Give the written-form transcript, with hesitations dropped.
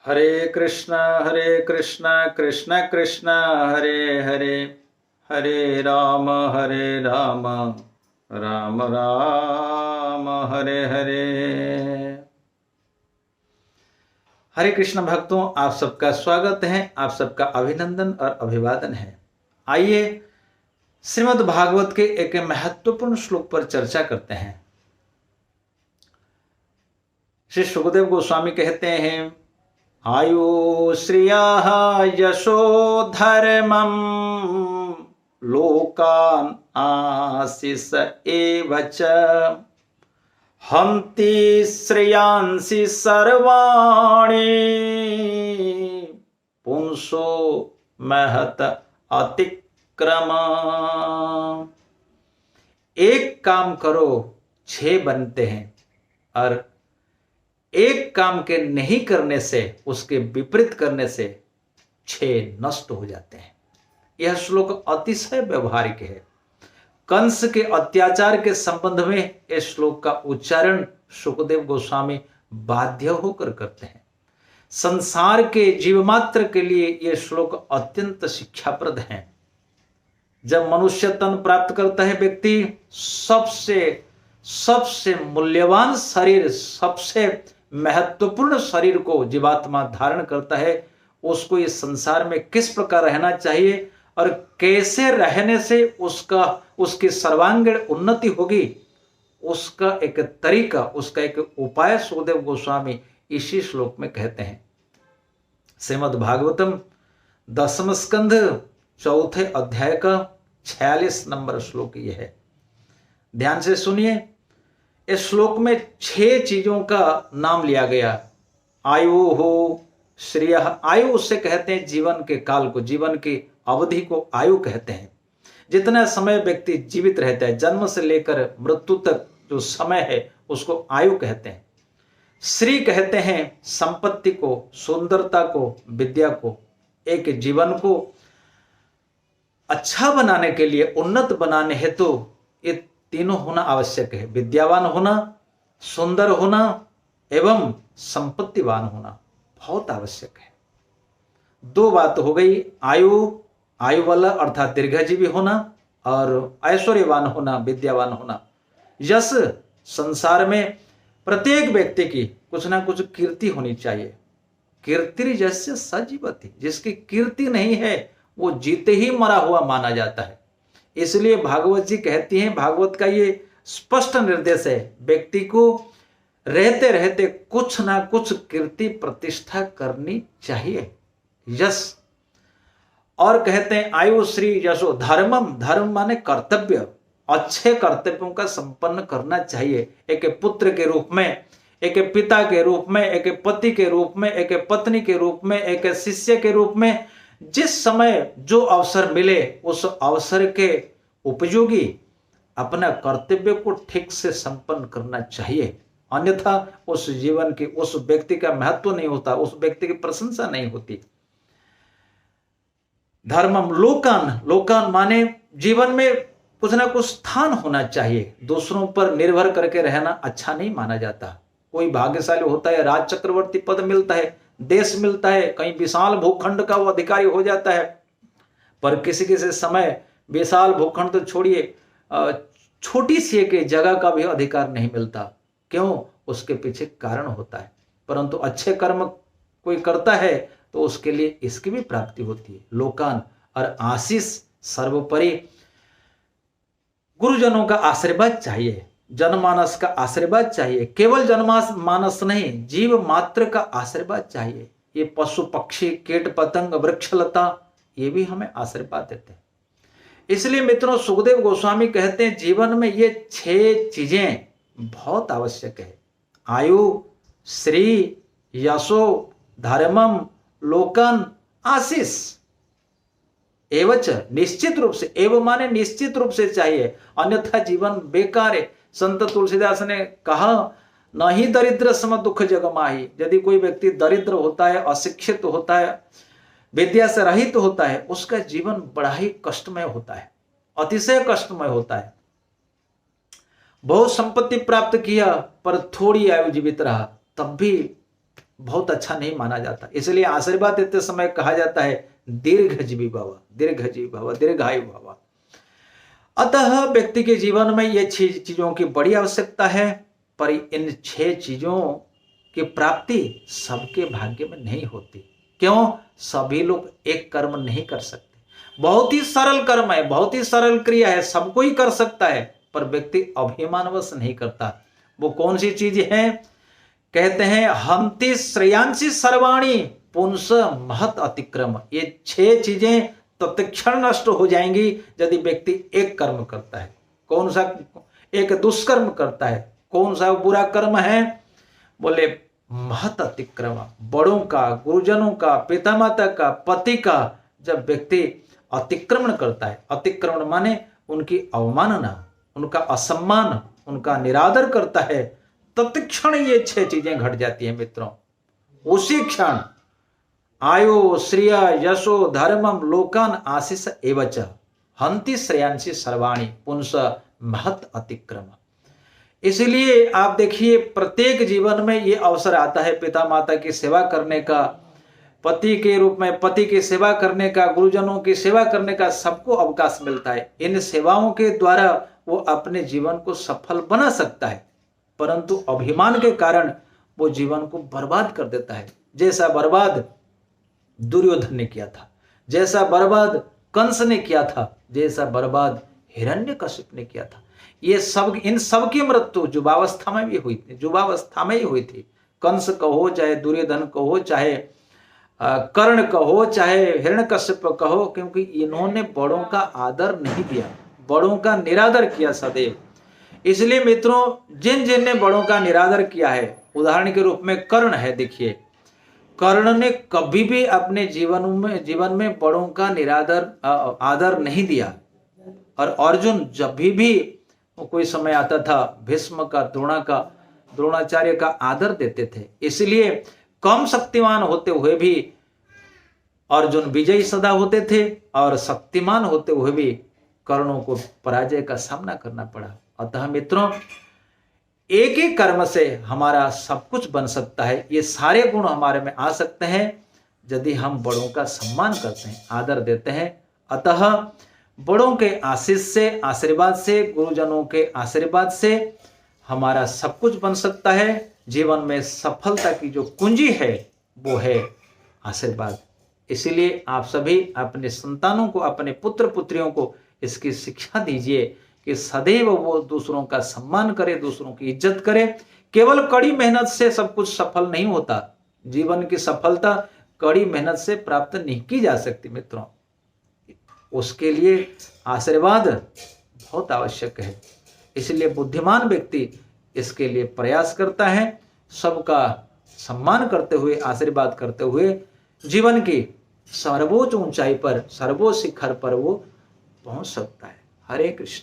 हरे कृष्णा कृष्ण कृष्ण हरे हरे, हरे राम राम राम हरे हरे। हरे कृष्ण भक्तों, आप सबका स्वागत है, आप सबका अभिनंदन और अभिवादन है। आइए श्रीमद् भागवत के एक महत्वपूर्ण श्लोक पर चर्चा करते हैं। श्री सुखदेव गोस्वामी कहते हैं, आयु श्रिया यशो धर्मं लोकान् आशिष एव च हन्ति श्रेयांसि सर्वाणि पुंसो महत अतिक्रम। एक काम करो 6 बनते हैं और एक काम के नहीं करने से, उसके विपरीत करने से 6 नष्ट हो जाते हैं। यह श्लोक अतिशय व्यवहारिक है। कंस के अत्याचार के संबंध में इस श्लोक का उच्चारण सुखदेव गोस्वामी बाध्य होकर करते हैं। संसार के जीव मात्र के लिए यह श्लोक अत्यंत शिक्षाप्रद है। जब मनुष्य तन प्राप्त करता है व्यक्ति, सबसे मूल्यवान शरीर, सबसे महत्वपूर्ण शरीर को जीवात्मा धारण करता है। उसको इस संसार में किस प्रकार रहना चाहिए और कैसे रहने से उसकी सर्वांगीण उन्नति होगी, उसका एक तरीका, उसका एक उपाय सुखदेव गोस्वामी इसी श्लोक में कहते हैं। श्रीमद् भागवतम 10वें स्कंध 4 अध्याय का 46 नंबर श्लोक यह है। ध्यान से सुनिए। इस श्लोक में 6 चीजों का नाम लिया गया। आयु हो श्रेय, आयु उससे कहते हैं जीवन के काल को, जीवन की अवधि को आयु कहते हैं। जितना समय व्यक्ति जीवित रहता है, जन्म से लेकर मृत्यु तक जो समय है, उसको आयु कहते हैं। श्री कहते हैं संपत्ति को, सुंदरता को, विद्या को। एक जीवन को अच्छा बनाने के लिए, उन्नत बनाने हेतु ये तीनों होना आवश्यक है। विद्यावान होना, सुंदर होना एवं संपत्तिवान होना बहुत आवश्यक है। 2 बात हो गई, आयु वाला अर्थात दीर्घजीवी होना और ऐश्वर्यवान होना, विद्यावान होना। यश, संसार में प्रत्येक व्यक्ति की कुछ ना कुछ कीर्ति होनी चाहिए। कीर्ति जैसे सजीवति, जिसकी कीर्ति नहीं है वो जीते ही मरा हुआ माना जाता है। इसलिए भागवत जी कहती हैं, भागवत का ये स्पष्ट निर्देश है, व्यक्ति को रहते रहते कुछ ना कुछ कीर्ति प्रतिष्ठा करनी चाहिए। यश, और कहते हैं आयु श्री यशो धर्मम, धर्म माने कर्तव्य, अच्छे कर्तव्यों का संपन्न करना चाहिए। एक पुत्र के रूप में, एक पिता के रूप में, एक पति के रूप में, एक पत्नी के रूप में, एक शिष्य के रूप में, जिस समय जो अवसर मिले उस अवसर के उपयोगी अपना कर्तव्य को ठीक से संपन्न करना चाहिए। अन्यथा उस जीवन की, उस व्यक्ति का महत्व नहीं होता, उस व्यक्ति की प्रशंसा नहीं होती। धर्मम लोकान, लोकान माने जीवन में कुछ ना कुछ स्थान होना चाहिए। दूसरों पर निर्भर करके रहना अच्छा नहीं माना जाता। कोई भाग्यशाली होता है, राज चक्रवर्ती पद मिलता है, देश मिलता है, कहीं विशाल भूखंड का वो अधिकारी हो जाता है, पर किसी समय विशाल भूखंड तो छोड़िए, छोटी सी एक जगह का भी अधिकार नहीं मिलता। क्यों? उसके पीछे कारण होता है। परंतु अच्छे कर्म कोई करता है तो उसके लिए इसकी भी प्राप्ति होती है। लोकान और आशीष, सर्वोपरि गुरुजनों का आशीर्वाद चाहिए, जनमानस का आशीर्वाद चाहिए। केवल जनमानस नहीं, जीव मात्र का आशीर्वाद चाहिए। ये पशु पक्षी, कीट पतंग, वृक्षलता, ये भी हमें आशीर्वाद देते हैं। इसलिए मित्रों, सुखदेव गोस्वामी कहते हैं जीवन में ये 6 चीजें बहुत आवश्यक है। आयु, श्री, यशो, धर्मम, लोकन, आशीष। एवच, निश्चित रूप से, एवं माने निश्चित रूप से चाहिए, अन्यथा जीवन बेकार है। संत तुलसीदास ने कहा, नहीं दरिद्र सम दुख जग माही। यदि कोई व्यक्ति दरिद्र होता है, अशिक्षित होता है, विद्या से रहित होता है, उसका जीवन बड़ा ही कष्टमय होता है, अतिशय कष्टमय होता है। बहुत संपत्ति प्राप्त किया पर थोड़ी आयु जीवित रहा, तब भी बहुत अच्छा नहीं माना जाता। इसलिए आशीर्वाद देते समय कहा जाता है दीर्घजीवी भव, दीर्घजीवी भव, दीर्घायु भव। अतः व्यक्ति के जीवन में ये 6 चीजों की बड़ी आवश्यकता है, पर इन 6 चीजों की प्राप्ति सबके भाग्य में नहीं होती। क्यों? सभी लोग एक कर्म नहीं कर सकते। बहुत ही सरल कर्म है, बहुत ही सरल क्रिया है, सब कोई कर सकता है, पर व्यक्ति अभिमानवश नहीं करता। वो कौन सी चीज है? कहते हैं हंति श्रेयांसी सर्वाणी पुंस महत अतिक्रम। ये 6 चीजें तत्क्षण नष्ट हो जाएंगी यदि व्यक्ति एक कर्म करता है। कौन सा? एक दुष्कर्म करता है। कौन सा बुरा कर्म है? बोले महत अतिक्रम, बड़ों का, गुरुजनों का, पिता माता का, पति का जब व्यक्ति अतिक्रमण करता है, अतिक्रमण माने उनकी अवमानना, उनका असम्मान, उनका निरादर करता है, तत्क्षण ये 6 चीजें घट जाती हैं मित्रों। उसी क्षण आयो श्रिय यशो धर्मम लोकान आशीष एवच हंति श्रेयांसी सर्वाणी पुंस महत अतिक्रम। इसलिए आप देखिए प्रत्येक जीवन में ये अवसर आता है पिता माता की सेवा करने का, पति के रूप में पति की सेवा करने का, गुरुजनों की सेवा करने का, सबको अवकाश मिलता है। इन सेवाओं के द्वारा वो अपने जीवन को सफल बना सकता है, परंतु अभिमान के कारण वो जीवन को बर्बाद कर देता है। जैसा बर्बाद दुर्योधन ने किया था, जैसा बर्बाद कंस ने किया था, जैसा बर्बाद हिरण्यकशिप ने किया था। ये सब, इन सब की मृत्यु युवावस्था में भी हुई थी, युवावस्था में ही हुई थी। कंस कहो, चाहे दुर्योधन कहो, चाहे कर्ण कहो, चाहे हिरण्यकशिप कहो, क्योंकि इन्होंने बड़ों का आदर नहीं दिया, बड़ों का निरादर किया सदैव। इसलिए मित्रों जिन जिन ने बड़ों का निरादर किया है, उदाहरण के रूप में कर्ण है। देखिए कर्ण ने कभी भी अपने जीवन में बड़ों का निरादर आदर नहीं दिया। और अर्जुन जब भी कोई समय आता था भीष्म का, द्रोणाचार्य का आदर देते थे। इसलिए कम शक्तिमान होते हुए भी अर्जुन विजयी सदा होते थे, और शक्तिमान होते हुए भी कर्णों को पराजय का सामना करना पड़ा। अतः मित्रों एक ही कर्म से हमारा सब कुछ बन सकता है। ये सारे गुण हमारे में आ सकते हैं यदि हम बड़ों का सम्मान करते हैं, आदर देते हैं। अतः बड़ों के आशीष से, आशीर्वाद से, गुरुजनों के आशीर्वाद से हमारा सब कुछ बन सकता है। जीवन में सफलता की जो कुंजी है वो है आशीर्वाद। इसीलिए आप सभी अपने संतानों को, अपने पुत्र पुत्रियों को इसकी शिक्षा दीजिए कि सदैव वो दूसरों का सम्मान करे, दूसरों की इज्जत करे। केवल कड़ी मेहनत से सब कुछ सफल नहीं होता। जीवन की सफलता कड़ी मेहनत से प्राप्त नहीं की जा सकती मित्रों। उसके लिए आशीर्वाद बहुत आवश्यक है। इसलिए बुद्धिमान व्यक्ति इसके लिए प्रयास करता है, सबका सम्मान करते हुए, आशीर्वाद करते हुए जीवन की सर्वोच्च ऊंचाई पर, सर्वोच्च शिखर पर वो पहुंच सकता है। हरे कृष्ण।